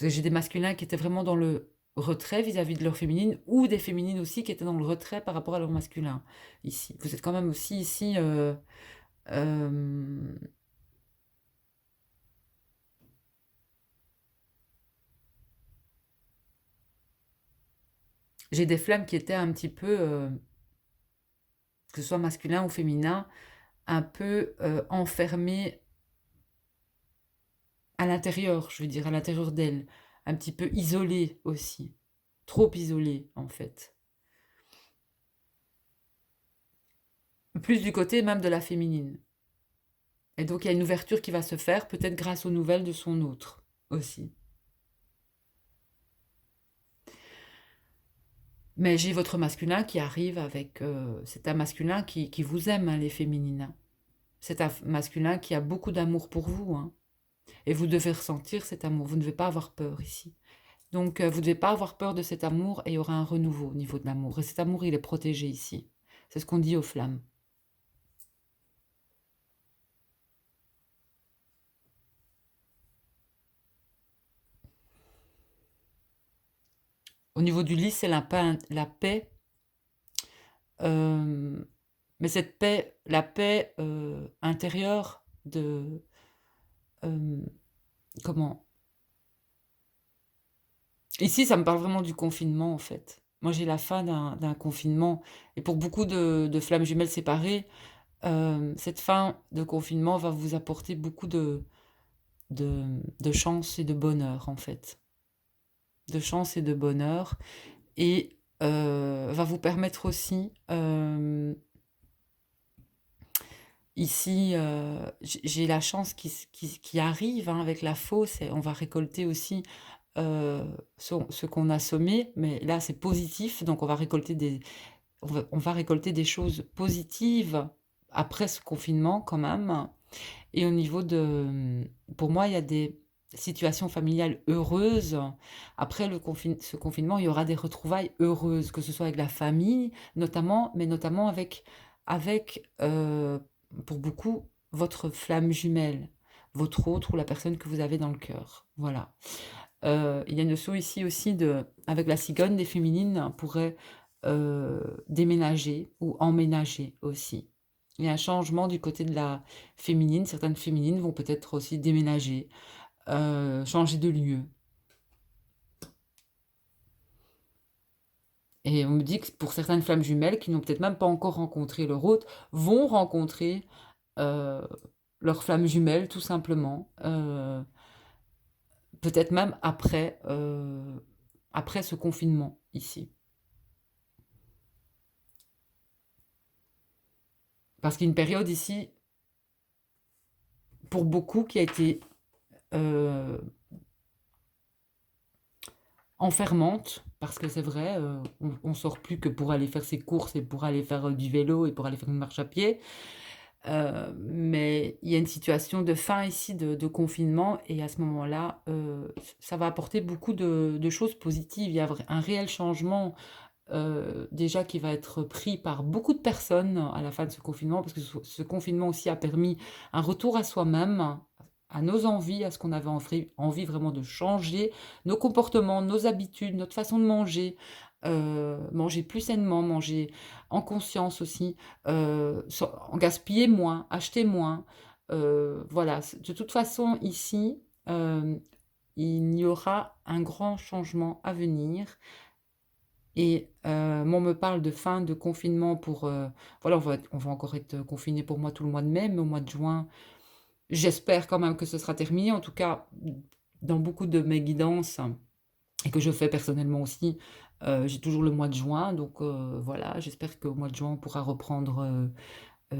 J'ai des masculins qui étaient vraiment dans le retrait vis-à-vis de leur féminine, ou des féminines aussi qui étaient dans le retrait par rapport à leur masculin. Ici, vous êtes quand même aussi ici. Euh, j'ai des flammes qui étaient un petit peu, que ce soit masculin ou féminin, un peu enfermées à l'intérieur, je veux dire, à l'intérieur d'elles, un petit peu isolées aussi, trop isolées en fait. Plus du côté même de la féminine. Et donc il y a une ouverture qui va se faire, peut-être grâce aux nouvelles de son autre aussi. Mais j'ai votre masculin qui arrive avec... c'est un masculin qui vous aime, hein, les féminines, hein. C'est un masculin qui a beaucoup d'amour pour vous, hein. Et vous devez ressentir cet amour. Vous ne devez pas avoir peur ici. Donc, vous ne devez pas avoir peur de cet amour et il y aura un renouveau au niveau de l'amour. Et cet amour, il est protégé ici. C'est ce qu'on dit aux flammes. Au niveau du lit, c'est la paix. euh, mais cette paix, la paix intérieure de... euh, comment? Ici, ça me parle vraiment du confinement, en fait. Moi, j'ai la fin d'un confinement. Et pour beaucoup de flammes jumelles séparées, cette fin de confinement va vous apporter beaucoup de chance et de bonheur, en fait. De chance et de bonheur. Et va vous permettre aussi, ici, j'ai la chance qui arrive, hein, avec la fausse. Et on va récolter aussi ce qu'on a semé, mais là c'est positif, donc on va récolter des choses positives après ce confinement quand même. Et au niveau de, pour moi, il y a des situations familiales heureuses. Après ce confinement, il y aura des retrouvailles heureuses, que ce soit avec la famille, notamment, mais notamment avec pour beaucoup, votre flamme jumelle, votre autre ou la personne que vous avez dans le cœur. Voilà. Il y a une notion ici aussi avec la cigogne, des féminines pourraient déménager ou emménager aussi. Il y a un changement du côté de la féminine. Certaines féminines vont peut-être aussi déménager, changer de lieu. Et on me dit que pour certaines flammes jumelles qui n'ont peut-être même pas encore rencontré leur hôte, vont rencontrer euh, leur flamme jumelle tout simplement. Peut-être même après ce confinement ici. Parce qu'il y a une période ici, pour beaucoup, qui a été euh, enfermante, parce que c'est vrai, on sort plus que pour aller faire ses courses et pour aller faire du vélo et pour aller faire une marche à pied. Mais il y a une situation de fin ici, de confinement, et à ce moment-là, ça va apporter beaucoup de choses positives. Il y a un réel changement déjà qui va être pris par beaucoup de personnes à la fin de ce confinement, parce que ce confinement aussi a permis un retour à soi-même, à nos envies, à ce qu'on avait envie vraiment de changer, nos comportements, nos habitudes, notre façon de manger, manger plus sainement, manger en conscience aussi, en gaspiller moins, acheter moins. Voilà, de toute façon, ici, il y aura un grand changement à venir. Et moi, on me parle de fin de confinement pour... voilà, on va encore être confiné pour moi tout le mois de mai, mais au mois de juin, j'espère quand même que ce sera terminé. En tout cas, dans beaucoup de mes guidances, et que je fais personnellement aussi, j'ai toujours le mois de juin. Donc voilà, j'espère qu'au mois de juin, on pourra reprendre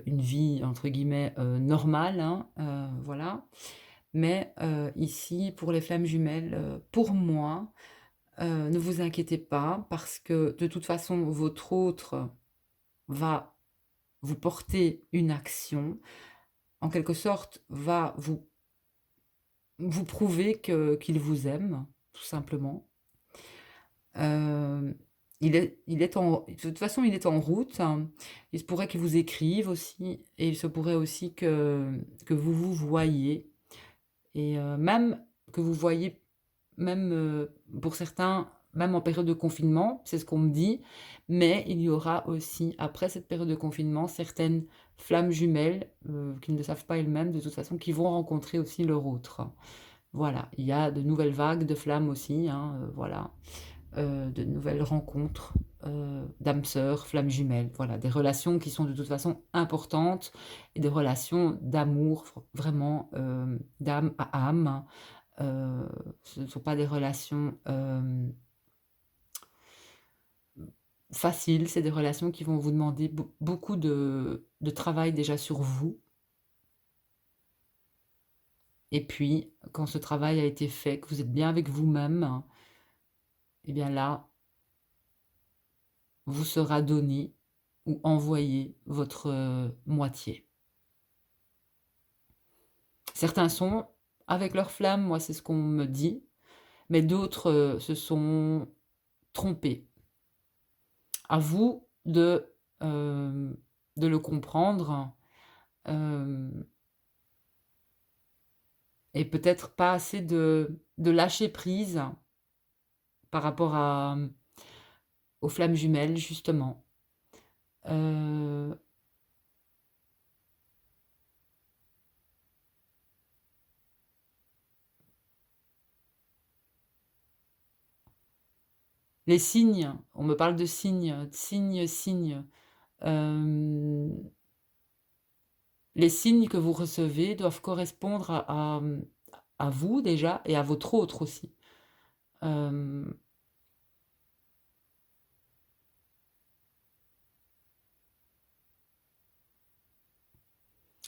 une vie, entre guillemets, normale, hein, voilà. Mais ici, pour les flammes jumelles, pour moi, ne vous inquiétez pas, parce que de toute façon, votre autre va vous porter une action, en quelque sorte, va vous prouver qu'il vous aime, tout simplement. Euh, de toute façon, il est en route, hein. Il se pourrait qu'il vous écrive aussi, et il se pourrait aussi que vous vous voyez, et même que vous voyez même, pour certains, même en période de confinement, c'est ce qu'on me dit, mais il y aura aussi, après cette période de confinement, certaines flammes jumelles, qui ne le savent pas elles-mêmes de toute façon, qui vont rencontrer aussi leur autre. Voilà, il y a de nouvelles vagues de flammes aussi, hein, voilà, de nouvelles rencontres, d'âmes sœurs, flammes jumelles, voilà, des relations qui sont de toute façon importantes et des relations d'amour vraiment, d'âme à âme. Heu, Ce ne sont pas des relations, faciles, c'est des relations qui vont vous demander beaucoup de travail déjà sur vous et puis quand ce travail a été fait, que vous êtes bien avec vous-même, et bien là, vous sera donné ou envoyé votre, moitié. Certains sont avec leur flamme, moi c'est ce qu'on me dit, mais d'autres, se sont trompés. À vous de le comprendre, hem et peut-être pas assez de lâcher prise par rapport à, aux flammes jumelles justement. Heu, les signes, on me parle de signes, signes. Hem, les signes que vous recevez doivent correspondre à vous déjà et à votre autre aussi. Hem,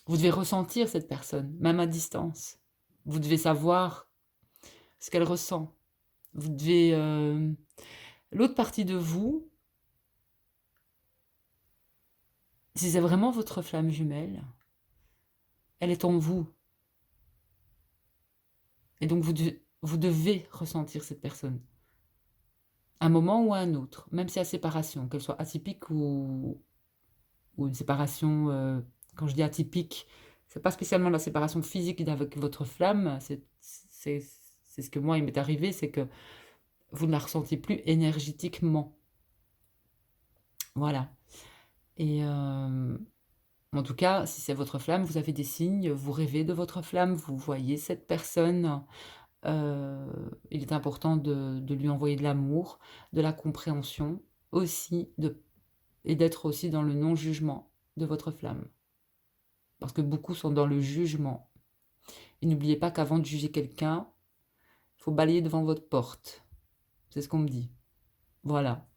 vous devez ressentir cette personne, même à distance. Vous devez savoir ce qu'elle ressent. Vous devez, l'autre partie de vous, si c'est vraiment votre flamme jumelle, elle est en vous et donc vous devez ressentir cette personne, un moment ou à un autre, même si la séparation, qu'elle soit atypique ou une séparation, quand je dis atypique, c'est pas spécialement la séparation physique avec votre flamme, c'est ce que moi il m'est arrivé, c'est que vous ne la ressentiez plus énergétiquement. Voilà et en tout cas, si c'est votre flamme, vous avez des signes, vous rêvez de votre flamme, vous voyez cette personne, il est important de lui envoyer de l'amour, de la compréhension aussi, et d'être aussi dans le non-jugement de votre flamme. Parce que beaucoup sont dans le jugement. Et n'oubliez pas qu'avant de juger quelqu'un, il faut balayer devant votre porte. C'est ce qu'on me dit. Voilà.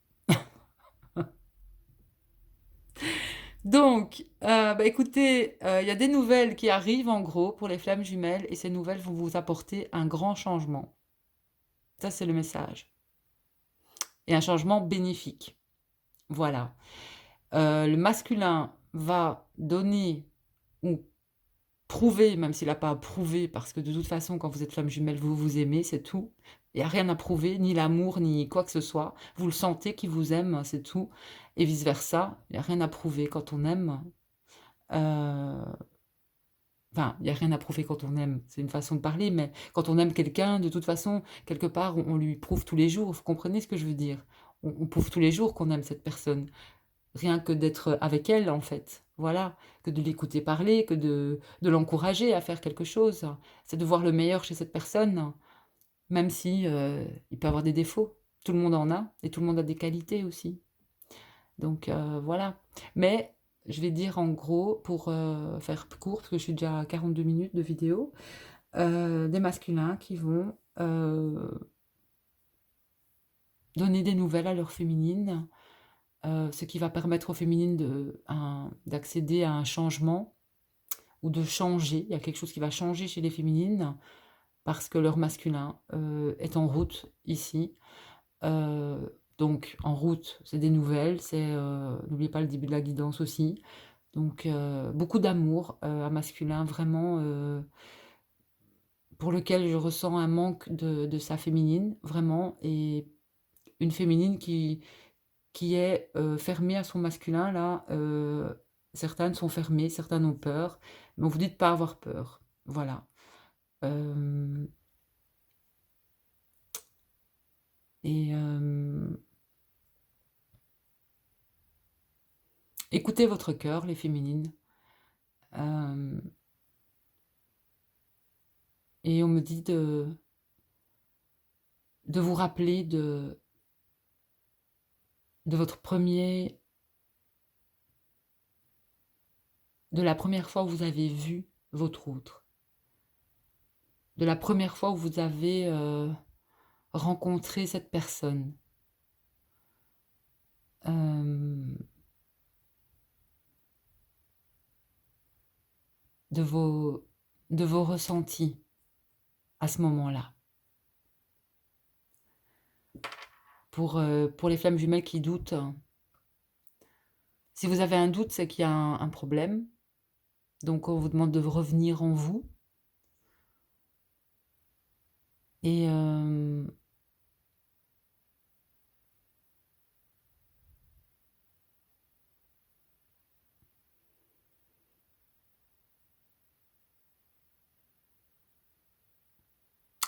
Donc, bah, écoutez, il y a des nouvelles qui arrivent en gros pour les flammes jumelles et ces nouvelles vont vous apporter un grand changement. Ça, c'est le message et un changement bénéfique. Voilà. Le masculin va donner ou prouver, même s'il a pas à prouver, parce que de toute façon, quand vous êtes flamme jumelle, vous vous aimez, c'est tout. Il y a rien à prouver, ni l'amour, ni quoi que ce soit. Vous le sentez qu'il vous aime, c'est tout et vice versa. Il y a rien à prouver quand on aime, heu, enfin, il y a rien à prouver quand on aime, c'est une façon de parler, mais quand on aime quelqu'un, de toute façon, quelque part, on lui prouve tous les jours. Vous comprenez ce que je veux dire? On prouve tous les jours qu'on aime cette personne. Rien que d'être avec elle, en fait, voilà, que de l'écouter parler, que de l'encourager à faire quelque chose. C'est de voir le meilleur chez cette personne, même si, il peut avoir des défauts. Tout le monde en a et tout le monde a des qualités aussi. Donc voilà. Mais je vais dire en gros, pour, faire court, parce que je suis déjà à 42 minutes de vidéo, des masculins qui vont, donner des nouvelles à leur féminine. Ce qui va permettre aux féminines d'accéder à un changement ou de changer. Il y a quelque chose qui va changer chez les féminines parce que leur masculin, est en route ici. Donc en route, c'est des nouvelles, n'oubliez pas le début de la guidance aussi. Donc beaucoup d'amour, un masculin vraiment, pour lequel je ressens un manque de sa féminine, vraiment et une féminine qui est, fermée à son masculin là, certaines sont fermées, certaines ont peur, mais on vous dit de pas avoir peur. Voilà. Hem, Et écoutez votre cœur, les féminines. Euh, et on me dit de vous rappeler de votre de la première fois où vous avez vu votre autre, de la première fois où vous avez rencontré cette personne, euh, de vos ressentis à ce moment-là. Pour les flammes jumelles qui doutent, si vous avez un doute, c'est qu'il y a un problème. Donc on vous demande de revenir en vous. Et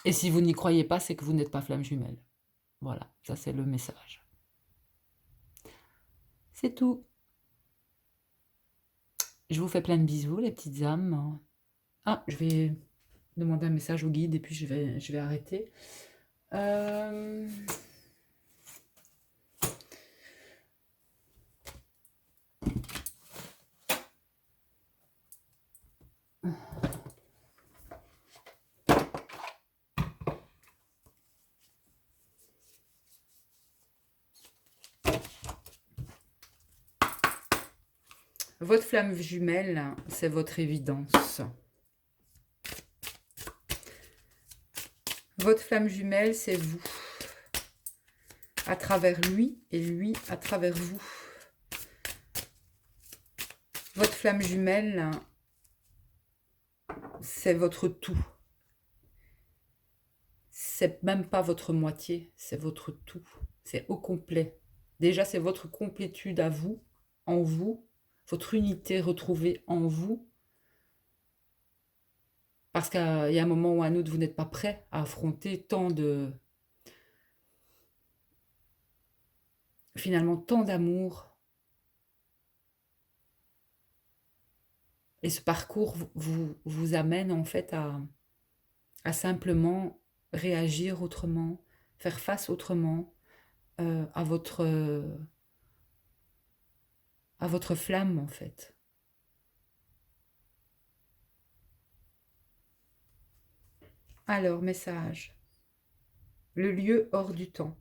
et si vous n'y croyez pas, c'est que vous n'êtes pas flamme jumelle. Voilà, ça c'est le message. C'est tout. Je vous fais plein de bisous, les petites âmes. Ah, je vais demander un message au guide et puis je vais arrêter. Votre flamme jumelle, c'est votre évidence. Votre flamme jumelle, c'est vous. À travers lui et lui à travers vous. Votre flamme jumelle, c'est votre tout. C'est même pas votre moitié, c'est votre tout. C'est au complet. Déjà, c'est votre complétude à vous, en vous, votre unité retrouvée en vous. Parce qu'il y a un moment ou un autre, vous n'êtes pas prêt à affronter finalement, tant d'amour. Et ce parcours vous amène en fait à simplement réagir autrement, faire face autrement à votre flamme en fait. Alors, message. Le lieu hors du temps.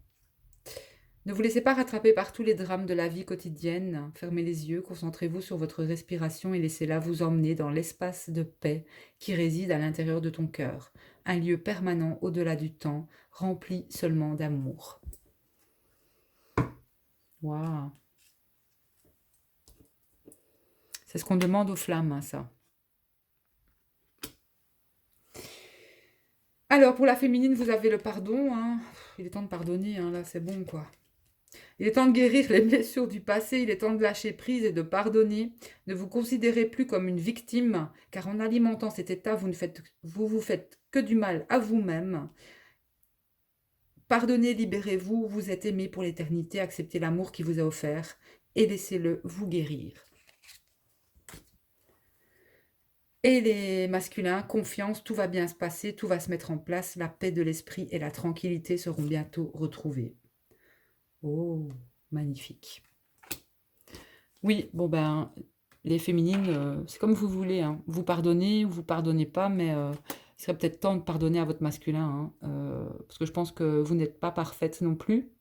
Ne vous laissez pas rattraper par tous les drames de la vie quotidienne. Fermez les yeux, concentrez-vous sur votre respiration et laissez-la vous emmener dans l'espace de paix qui réside à l'intérieur de ton cœur. Un lieu permanent au-delà du temps, rempli seulement d'amour. Waouh! C'est ce qu'on demande aux flammes, hein, ça. Alors, pour la féminine, vous avez le pardon. Hein. Il est temps de pardonner, hein, là, c'est bon, quoi. Il est temps de guérir les blessures du passé, il est temps de lâcher prise et de pardonner. Ne vous considérez plus comme une victime, car en alimentant cet état, vous faites que du mal à vous-même. Pardonnez, libérez-vous, vous êtes aimé pour l'éternité, acceptez l'amour qui vous est offert et laissez-le vous guérir. Et les masculins, confiance, tout va bien se passer, tout va se mettre en place, la paix de l'esprit et la tranquillité seront bientôt retrouvées. Oh, magnifique. Oui, bon ben, les féminines, c'est comme vous voulez, hein. Vous pardonnez ou vous pardonnez pas, mais il serait peut-être temps de pardonner à votre masculin, hein, parce que je pense que vous n'êtes pas parfaite non plus.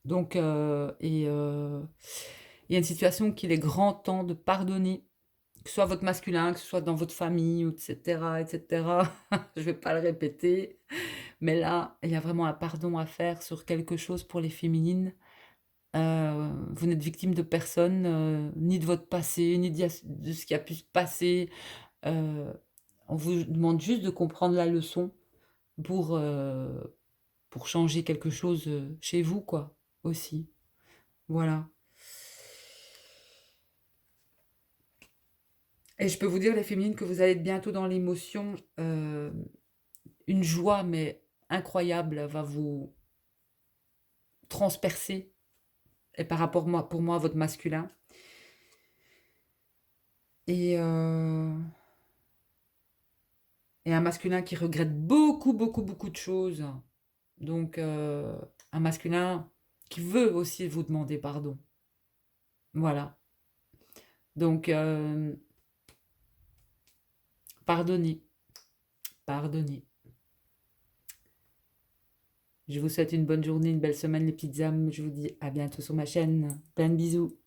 Donc, il y a une situation qu'il est grand temps de pardonner, que ce soit votre masculin, que ce soit dans votre famille, etc., etc. Je vais pas le répéter, mais là, il y a vraiment un pardon à faire sur quelque chose pour les féminines. Vous n'êtes victime de personne, ni de votre passé, ni de ce qui a pu se passer. Euh, on vous demande juste de comprendre la leçon pour, euh, pour changer quelque chose chez vous, quoi, aussi. Voilà. Et je peux vous dire, les féminines, que vous allez être bientôt dans l'émotion. Une joie, mais incroyable, va vous transpercé et par rapport moi pour moi à votre masculin et heu et un masculin qui regrette beaucoup, beaucoup, beaucoup de choses. Donc un masculin qui veut aussi vous demander pardon. Voilà. Donc pardonnez, pardonnez. Je vous souhaite une bonne journée, une belle semaine les petites âmes. Je vous dis à bientôt sur ma chaîne. Plein de bisous.